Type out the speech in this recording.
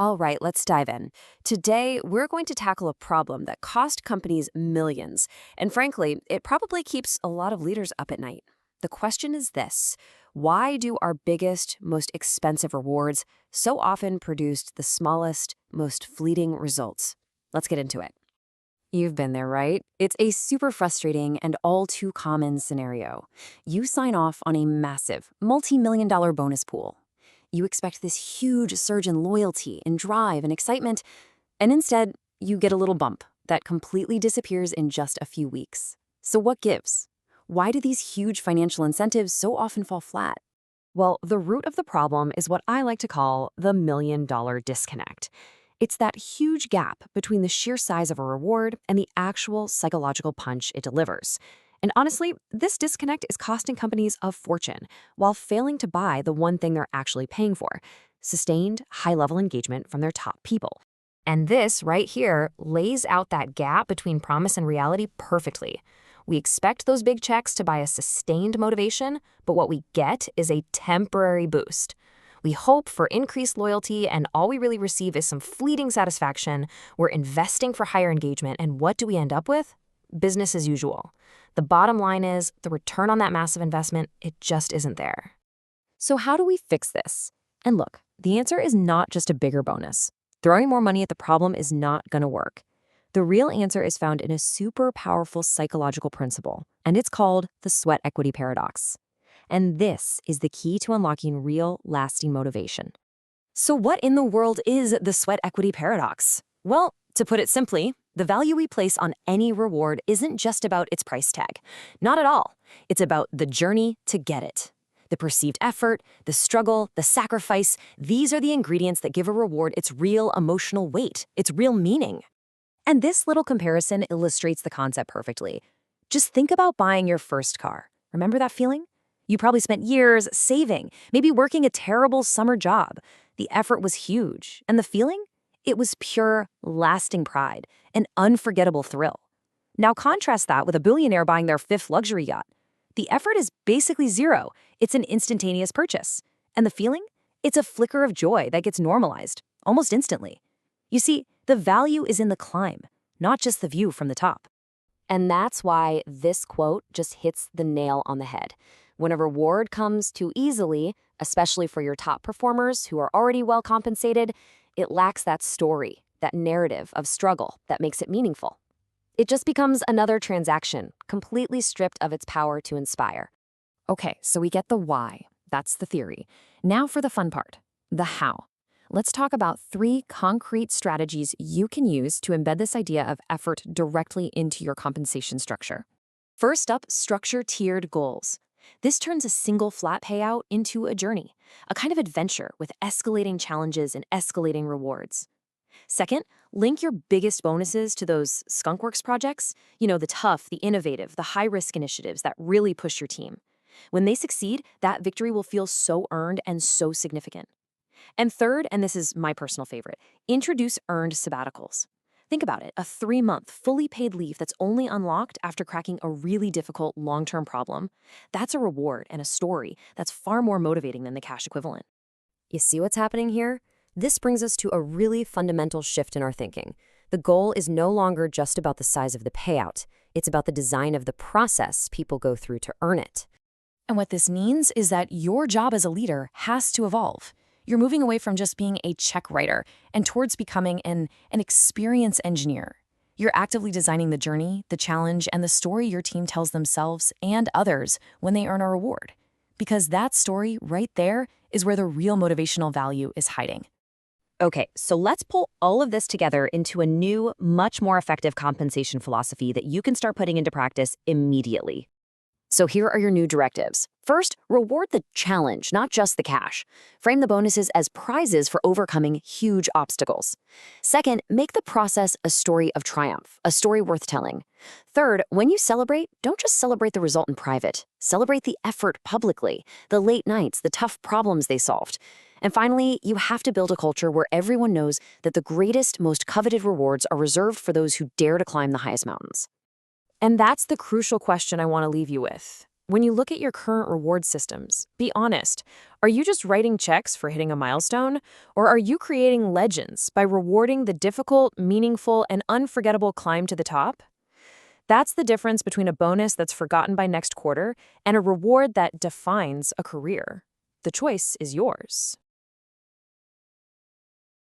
All right, let's dive in. Today, we're going to tackle a problem that cost companies millions. And frankly, it probably keeps a lot of leaders up at night. The question is this: why do our biggest, most expensive rewards so often produce the smallest, most fleeting results? Let's get into it. You've been there, right? It's a super frustrating and all too common scenario. You sign off on a massive, multi-million dollar bonus pool. You expect this huge surge in loyalty and drive and excitement, and instead, you get a little bump that completely disappears in just a few weeks. So what gives? Why do these huge financial incentives so often fall flat? Well, the root of the problem is what I like to call the $1,000,000 disconnect. It's that huge gap between the sheer size of a reward and the actual psychological punch it delivers. And honestly, this disconnect is costing companies a fortune while failing to buy the one thing they're actually paying for: sustained, high-level engagement from their top people. And this right here lays out that gap between promise and reality perfectly. We expect those big checks to buy a sustained motivation, but what we get is a temporary boost. We hope for increased loyalty, and all we really receive is some fleeting satisfaction. We're investing for higher engagement, and what do we end up with? Business as usual. The bottom line is, the return on that massive investment, it just isn't there. So how do we fix this? And look, the answer is not just a bigger bonus. Throwing more money at the problem is not going to work. The real answer is found in a super powerful psychological principle, and it's called the sweat equity paradox. And this is the key to unlocking real, lasting motivation. So what in the world is the sweat equity paradox? Well, to put it simply, the value we place on any reward isn't just about its price tag. Not at all. It's about the journey to get it. The perceived effort, the struggle, the sacrifice, these are the ingredients that give a reward its real emotional weight, its real meaning. And this little comparison illustrates the concept perfectly. Just think about buying your first car. Remember that feeling? You probably spent years saving, maybe working a terrible summer job. The effort was huge, and the feeling? It was pure, lasting pride, an unforgettable thrill. Now contrast that with a billionaire buying their fifth luxury yacht. The effort is basically zero. It's an instantaneous purchase. And the feeling? It's a flicker of joy that gets normalized, almost instantly. You see, the value is in the climb, not just the view from the top. And that's why this quote just hits the nail on the head. When a reward comes too easily, especially for your top performers who are already well compensated, it lacks that story, that narrative of struggle that makes it meaningful. It just becomes another transaction, completely stripped of its power to inspire. Okay, so we get the why. That's the theory. Now for the fun part, the how. Let's talk about 3 concrete strategies you can use to embed this idea of effort directly into your compensation structure. First up, structure tiered goals. This turns a single flat payout into a journey, a kind of adventure with escalating challenges and escalating rewards. Second, link your biggest bonuses to those skunkworks projects, the tough, the innovative, the high-risk initiatives that really push your team. When they succeed, that victory will feel so earned and so significant. And third, and this is my personal favorite, introduce earned sabbaticals. Think about it, a 3-month, fully paid leave that's only unlocked after cracking a really difficult long-term problem. That's a reward and a story that's far more motivating than the cash equivalent. You see what's happening here? This brings us to a really fundamental shift in our thinking. The goal is no longer just about the size of the payout. It's about the design of the process people go through to earn it. And what this means is that your job as a leader has to evolve. You're moving away from just being a check writer and towards becoming an experience engineer. You're actively designing the journey, the challenge, and the story your team tells themselves and others when they earn a reward. Because that story right there is where the real motivational value is hiding. Okay, so let's pull all of this together into a new, much more effective compensation philosophy that you can start putting into practice immediately. So here are your new directives. First, reward the challenge, not just the cash. Frame the bonuses as prizes for overcoming huge obstacles. Second, make the process a story of triumph, a story worth telling. Third, when you celebrate, don't just celebrate the result in private. Celebrate the effort publicly, the late nights, the tough problems they solved. And finally, you have to build a culture where everyone knows that the greatest, most coveted rewards are reserved for those who dare to climb the highest mountains. And that's the crucial question I want to leave you with. When you look at your current reward systems, be honest. Are you just writing checks for hitting a milestone? Or are you creating legends by rewarding the difficult, meaningful, and unforgettable climb to the top? That's the difference between a bonus that's forgotten by next quarter and a reward that defines a career. The choice is yours.